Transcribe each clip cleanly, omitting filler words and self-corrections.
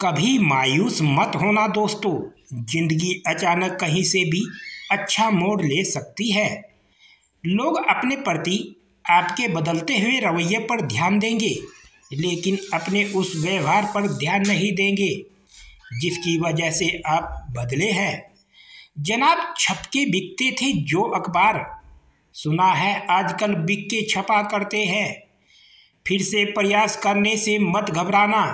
कभी मायूस मत होना दोस्तों। जिंदगी अचानक कहीं से भी अच्छा मोड़ ले सकती है। लोग अपने प्रति आपके बदलते हुए रवैये पर ध्यान देंगे, लेकिन अपने उस व्यवहार पर ध्यान नहीं देंगे जिसकी वजह से आप बदले हैं। जनाब, छपके बिकते थे जो अखबार, सुना है आजकल बिक के छपा करते हैं। फिर से प्रयास करने से मत घबराना,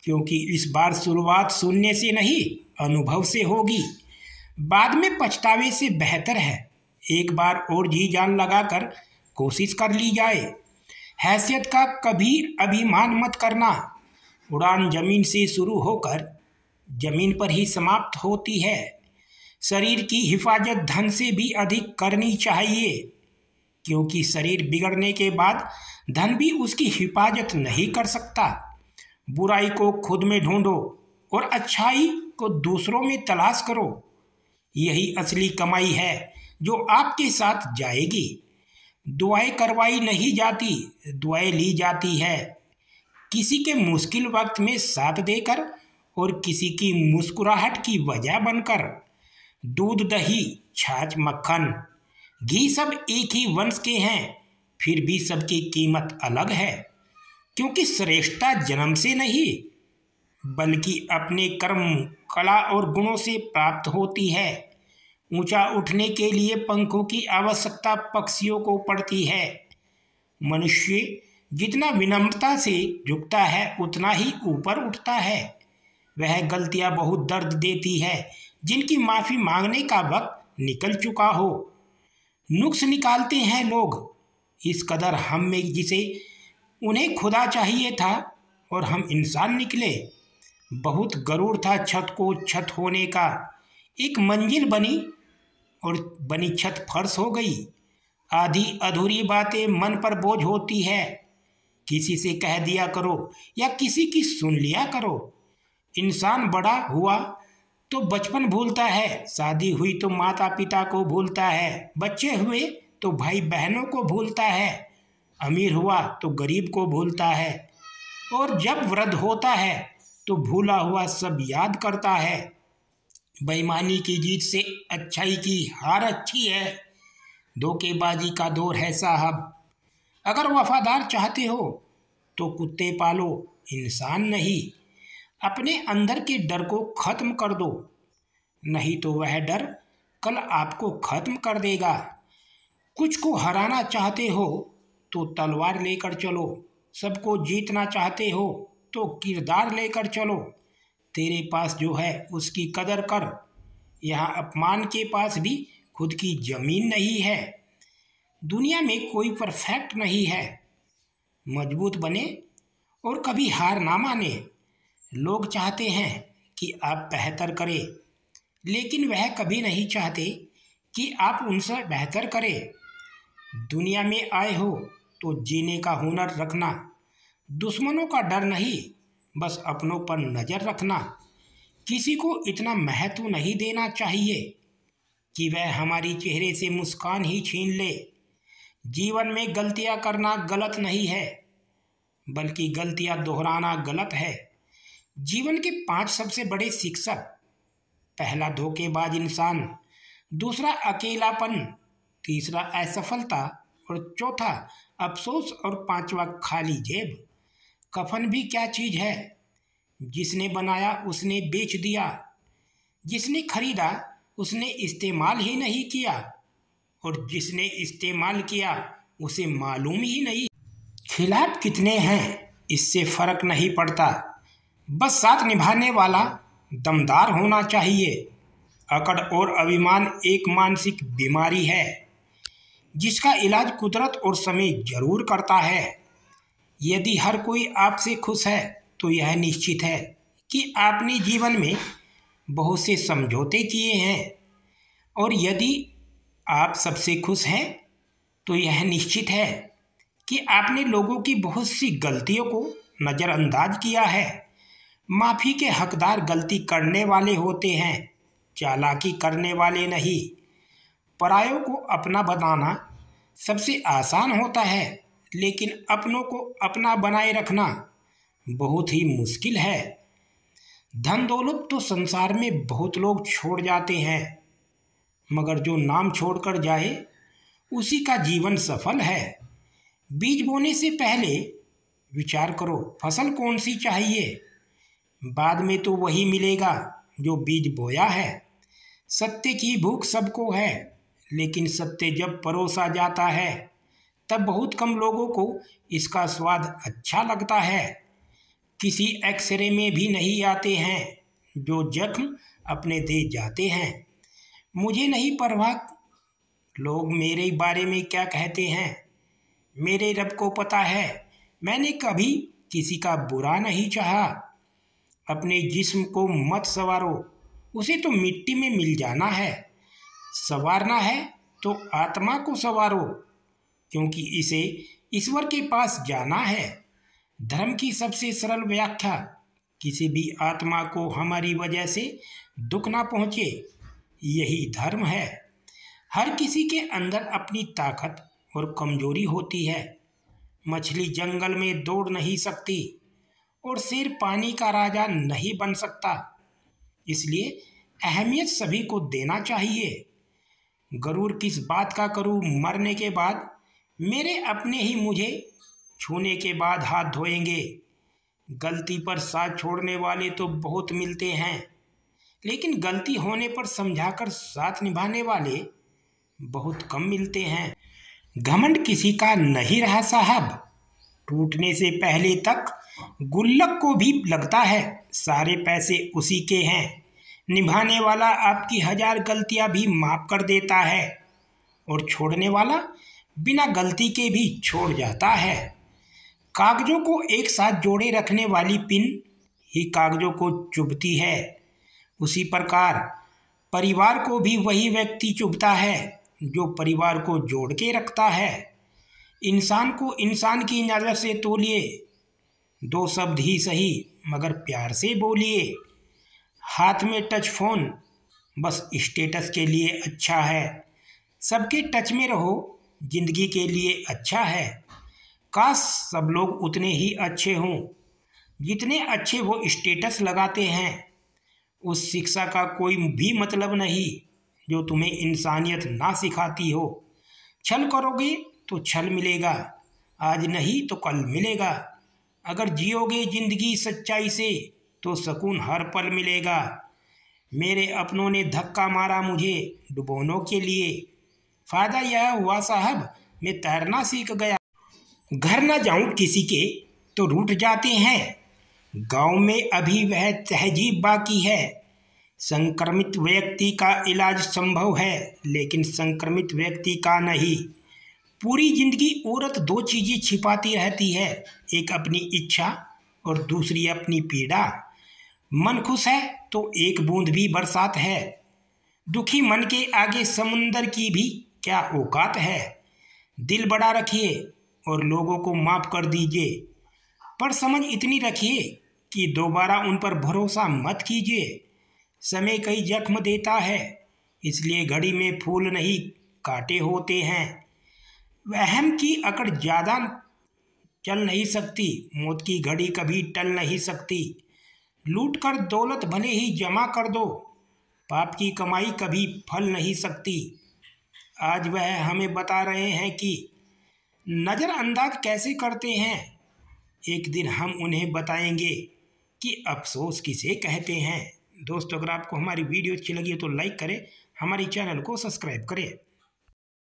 क्योंकि इस बार शुरुआत सुनने से नहीं अनुभव से होगी। बाद में पछतावे से बेहतर है एक बार और जी जान लगाकर कोशिश कर ली जाए। हैसियत का कभी अभिमान मत करना। उड़ान जमीन से शुरू होकर जमीन पर ही समाप्त होती है। शरीर की हिफाजत धन से भी अधिक करनी चाहिए, क्योंकि शरीर बिगड़ने के बाद धन भी उसकी हिफाजत नहीं कर सकता। बुराई को खुद में ढूंढो और अच्छाई को दूसरों में तलाश करो। यही असली कमाई है जो आपके साथ जाएगी। दुआएं करवाई नहीं जाती, दुआएं ली जाती है। किसी के मुश्किल वक्त में साथ देकर और किसी की मुस्कुराहट की वजह बनकर। दूध, दही, छाछ, मक्खन, घी सब एक ही वंश के हैं, फिर भी सबकी कीमत अलग है। क्योंकि श्रेष्ठता जन्म से नहीं, बल्कि अपने कर्म, कला और गुणों से प्राप्त होती है। ऊंचा उठने के लिए पंखों की आवश्यकता पक्षियों को पड़ती है। मनुष्य जितना विनम्रता से झुकता है उतना ही ऊपर उठता है। वह गलतियां बहुत दर्द देती है जिनकी माफी मांगने का वक्त निकल चुका हो। नुक्स निकालते हैं लोग इस कदर हम में जिसे उन्हें खुदा चाहिए था, और हम इंसान निकले। बहुत गरूर था छत को छत होने का। एक मंजिल बनी और बनी छत फर्श हो गई। आधी अधूरी बातें मन पर बोझ होती है। किसी से कह दिया करो या किसी की सुन लिया करो। इंसान बड़ा हुआ तो बचपन भूलता है, शादी हुई तो माता पिता को भूलता है, बच्चे हुए तो भाई बहनों को भूलता है, अमीर हुआ तो गरीब को भूलता है, और जब वृद्ध होता है तो भूला हुआ सब याद करता है। बेईमानी की जीत से अच्छाई की हार अच्छी है। धोखेबाजी का दौर है साहब। अगर वफादार चाहते हो तो कुत्ते पालो, इंसान नहीं। अपने अंदर के डर को खत्म कर दो, नहीं तो वह डर कल आपको खत्म कर देगा। कुछ को हराना चाहते हो तो तलवार लेकर चलो। सबको जीतना चाहते हो तो किरदार लेकर चलो। तेरे पास जो है उसकी कदर कर। यहाँ अपमान के पास भी खुद की जमीन नहीं है। दुनिया में कोई परफेक्ट नहीं है। मजबूत बने और कभी हार ना माने। लोग चाहते हैं कि आप बेहतर करें, लेकिन वह कभी नहीं चाहते कि आप उनसे बेहतर करें। दुनिया में आए हो तो जीने का हुनर रखना। दुश्मनों का डर नहीं, बस अपनों पर नज़र रखना। किसी को इतना महत्व नहीं देना चाहिए कि वह हमारी चेहरे से मुस्कान ही छीन ले। जीवन में गलतियां करना गलत नहीं है, बल्कि गलतियां दोहराना गलत है। जीवन के 5 सबसे बड़े शिक्षक: पहला धोखेबाज इंसान, दूसरा अकेलापन, तीसरा असफलता, और चौथा अफसोस, और पांचवा खाली जेब। कफन भी क्या चीज़ है? जिसने बनाया उसने बेच दिया, जिसने खरीदा उसने इस्तेमाल ही नहीं किया, और जिसने इस्तेमाल किया उसे मालूम ही नहीं। खिलाफ कितने हैं इससे फर्क नहीं पड़ता, बस साथ निभाने वाला दमदार होना चाहिए। अकड़ और अभिमान एक मानसिक बीमारी है जिसका इलाज कुदरत और समय जरूर करता है। यदि हर कोई आपसे खुश है तो यह निश्चित है कि आपने जीवन में बहुत से समझौते किए हैं, और यदि आप सबसे खुश हैं तो यह निश्चित है कि आपने लोगों की बहुत सी गलतियों को नज़रअंदाज किया है। माफ़ी के हकदार गलती करने वाले होते हैं, चालाकी करने वाले नहीं। परायों को अपना बनाना सबसे आसान होता है, लेकिन अपनों को अपना बनाए रखना बहुत ही मुश्किल है। धन दौलत तो संसार में बहुत लोग छोड़ जाते हैं, मगर जो नाम छोड़कर जाए उसी का जीवन सफल है। बीज बोने से पहले विचार करो फसल कौन सी चाहिए, बाद में तो वही मिलेगा जो बीज बोया है। सत्य की भूख सबको है, लेकिन सत्य जब परोसा जाता है तब बहुत कम लोगों को इसका स्वाद अच्छा लगता है। किसी एक्सरे में भी नहीं आते हैं जो जख्म अपने दे जाते हैं। मुझे नहीं परवाह लोग मेरे बारे में क्या कहते हैं, मेरे रब को पता है मैंने कभी किसी का बुरा नहीं चाहा। अपने जिस्म को मत संवारो, उसे तो मिट्टी में मिल जाना है। संवारना है तो आत्मा को संवारो, क्योंकि इसे ईश्वर के पास जाना है। धर्म की सबसे सरल व्याख्या किसी भी आत्मा को हमारी वजह से दुख ना पहुँचे, यही धर्म है। हर किसी के अंदर अपनी ताकत और कमजोरी होती है। मछली जंगल में दौड़ नहीं सकती और शेर पानी का राजा नहीं बन सकता, इसलिए अहमियत सभी को देना चाहिए। गरूर किस बात का करूं मरने के बाद, मेरे अपने ही मुझे छूने के बाद हाथ धोएंगे। गलती पर साथ छोड़ने वाले तो बहुत मिलते हैं, लेकिन गलती होने पर समझाकर साथ निभाने वाले बहुत कम मिलते हैं। घमंड किसी का नहीं रहा साहब, टूटने से पहले तक गुल्लक को भी लगता है सारे पैसे उसी के हैं। निभाने वाला आपकी 1000 गलतियां भी माफ कर देता है, और छोड़ने वाला बिना गलती के भी छोड़ जाता है। कागजों को एक साथ जोड़े रखने वाली पिन ही कागजों को चुभती है, उसी प्रकार परिवार को भी वही व्यक्ति चुभता है जो परिवार को जोड़ के रखता है। इंसान को इंसान की नज़र से तोलिए, 2 शब्द ही सही मगर प्यार से बोलिए। हाथ में टच फोन बस स्टेटस के लिए अच्छा है, सबके टच में रहो जिंदगी के लिए अच्छा है। काश सब लोग उतने ही अच्छे हों जितने अच्छे वो स्टेटस लगाते हैं। उस शिक्षा का कोई भी मतलब नहीं जो तुम्हें इंसानियत ना सिखाती हो। छल करोगे तो छल मिलेगा, आज नहीं तो कल मिलेगा। अगर जियोगे जिंदगी सच्चाई से तो सुकून हर पल मिलेगा। मेरे अपनों ने धक्का मारा मुझे डुबोनों के लिए, फ़ायदा यह हुआ साहब मैं तैरना सीख गया। घर ना जाऊं किसी के तो रूठ जाते हैं, गांव में अभी वह तहजीब बाकी है। संक्रमित व्यक्ति का इलाज संभव है, लेकिन संक्रमित व्यक्ति का नहीं। पूरी जिंदगी औरत 2 चीज़ें छिपाती रहती है, एक अपनी इच्छा और दूसरी अपनी पीड़ा। मन खुश है तो एक बूंद भी बरसात है, दुखी मन के आगे समुंदर की भी क्या औकात है। दिल बड़ा रखिए और लोगों को माफ़ कर दीजिए, पर समझ इतनी रखिए कि दोबारा उन पर भरोसा मत कीजिए। समय कई जख्म देता है, इसलिए घड़ी में फूल नहीं काटे होते हैं। वहम की अकड़ ज़्यादा चल नहीं सकती, मौत की घड़ी कभी टल नहीं सकती। लूट कर दौलत भले ही जमा कर दो, पाप की कमाई कभी फल नहीं सकती। आज वह हमें बता रहे हैं कि नज़रअंदाज कैसे करते हैं, एक दिन हम उन्हें बताएंगे कि अफसोस किसे कहते हैं। दोस्तों, अगर आपको हमारी वीडियो अच्छी लगी हो तो लाइक करें, हमारी चैनल को सब्सक्राइब करें।